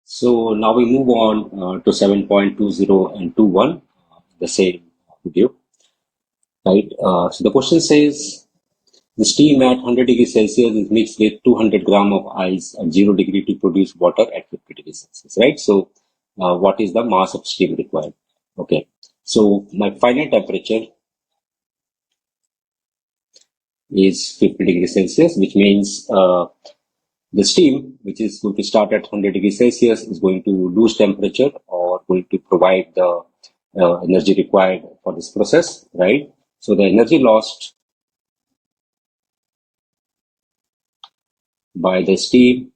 So now we move on to 7.20 and 21, the same video, right? So the question says the steam at 100 degrees Celsius is mixed with 200 gram of ice at 0 degree to produce water at 50 degrees Celsius, right? So what is the mass of steam required? Okay, so my final temperature is 50 degrees Celsius, which means the steam, which is going to start at 100 degrees Celsius, is going to lose temperature or going to provide the energy required for this process, right? So the energy lost by the steam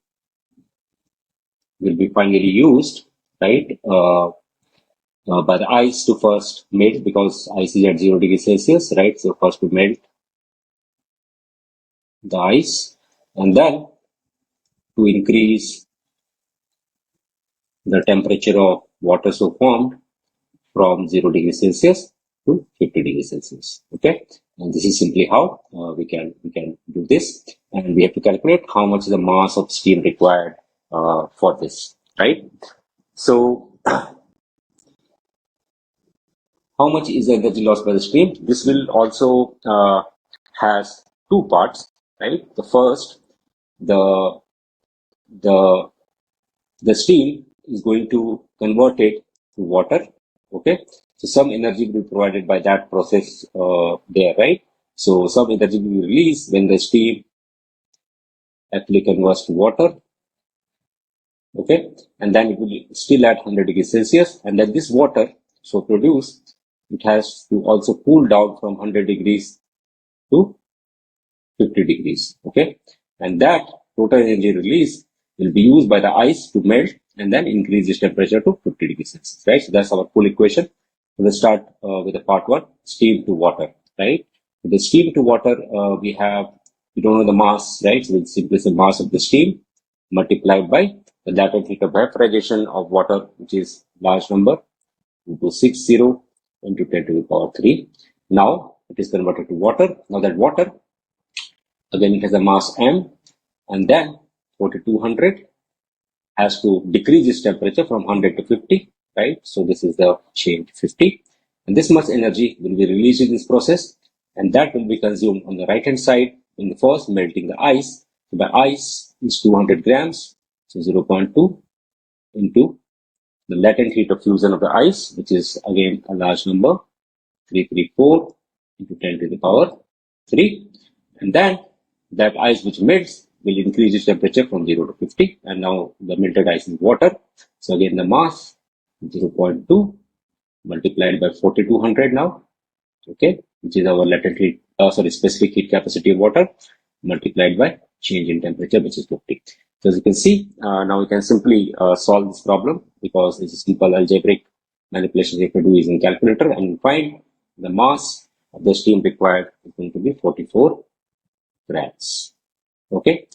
will be finally used, right, by the ice to first melt, because ice is at 0 degrees Celsius, right? So first to melt the ice, and then to increase the temperature of water so formed from 0 degrees Celsius to 50 degrees Celsius. Okay, and this is simply how we can do this, and we have to calculate how much is the mass of steam required for this, right? So how much is the energy lost by the steam? This will also has two parts, right? The first, the the steam is going to convert it to water. Okay, so some energy will be provided by that process there, right? So some energy will be released when the steam actually converts to water. Okay, and then it will be still at 100 degrees Celsius, and then this water so produced, it has to also cool down from 100 degrees to 50 degrees. Okay, and that total energy release will be used by the ice to melt and then increase its temperature to 50 degrees Celsius, right? So that's our full equation. So let's start with the part one, steam to water, right? With the steam to water, we don't know the mass, right? So it's simply the mass of the steam multiplied by the latent heat of vaporization of water, which is large number, into 60 into 10 to the power 3. Now it is converted to water. Now that water, again, it has a mass m, and then 4200 has to decrease its temperature from 100 to 50, right? So this is the change 50, and this much energy will be released in this process, and that will be consumed on the right hand side in the first melting the ice. So the ice is 200 grams, so 0.2 into the latent heat of fusion of the ice, which is again a large number, 334 into 10 to the power 3, and then that ice which melts will increase its temperature from 0 to 50, and now the melted ice is water. So again the mass 0.2 multiplied by 4200 now, okay, which is our latent heat, specific heat capacity of water, multiplied by change in temperature, which is 50. So as you can see, now we can simply solve this problem, because it's a simple algebraic manipulation we have to do using calculator, and find the mass of the steam required is going to be 44 grams. Okay,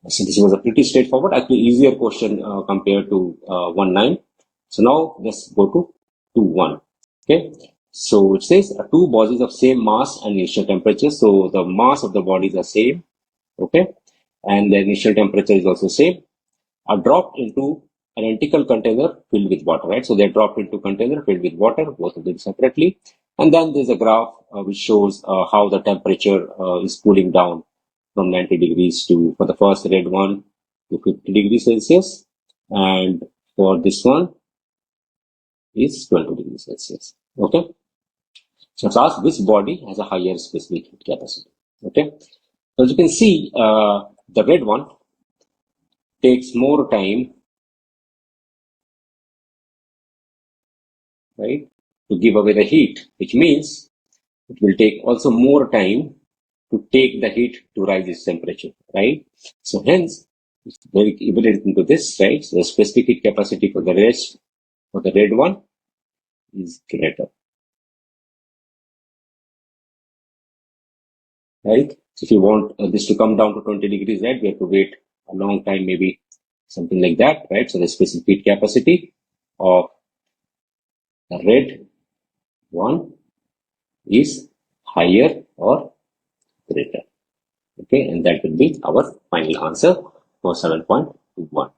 so this was a pretty straightforward, actually easier question compared to 1.9. So now let's go to 2.1. Okay, so it says two bodies of same mass and initial temperature. So the mass of the bodies are same, okay, and the initial temperature is also same, are dropped into an identical container filled with water, right? So they're dropped into container filled with water, both of them separately. And then there's a graph which shows how the temperature is cooling down from 90 degrees to, for the first red one, to 50 degrees Celsius. And for this one is 20 degrees Celsius. Okay. So it's asked which body has a higher specific heat capacity. Okay. So as you can see, the red one takes more time, right, to give away the heat, which means it will take also more time to take the heat to rise its temperature, right? So hence, it's very evident into this, right? So the specific heat capacity for the red one is greater, right? So if you want this to come down to 20 degrees, right, we have to wait a long time, maybe something like that, right? So the specific heat capacity of the red one is higher or greater. Okay, and that will be our final answer for 7.21.